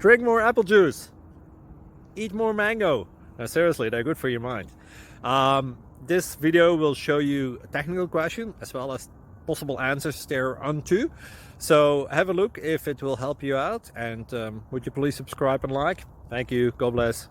Drink more apple juice. Eat more mango. No, seriously, they're good for your mind. This video will show you a technical question as well as possible answers thereunto. So have a look if it will help you out, and would you please subscribe and like? Thank you. God bless.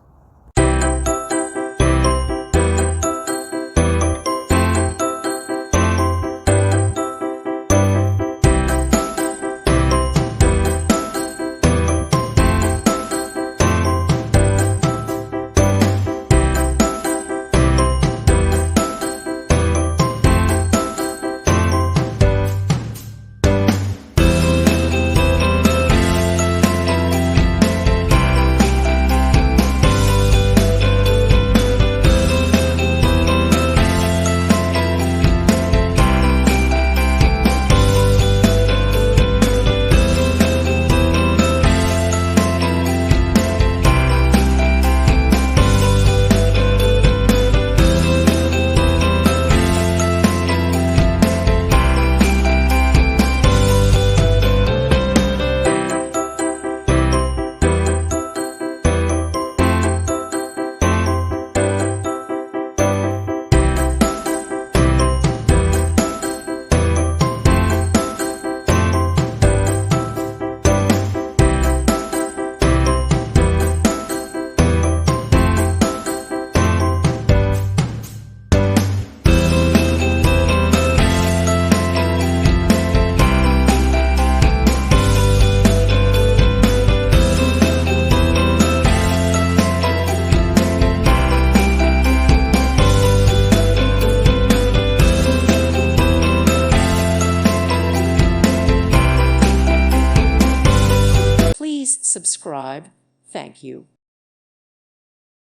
Please subscribe. Thank you.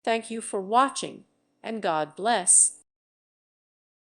Thank you for watching, and God bless.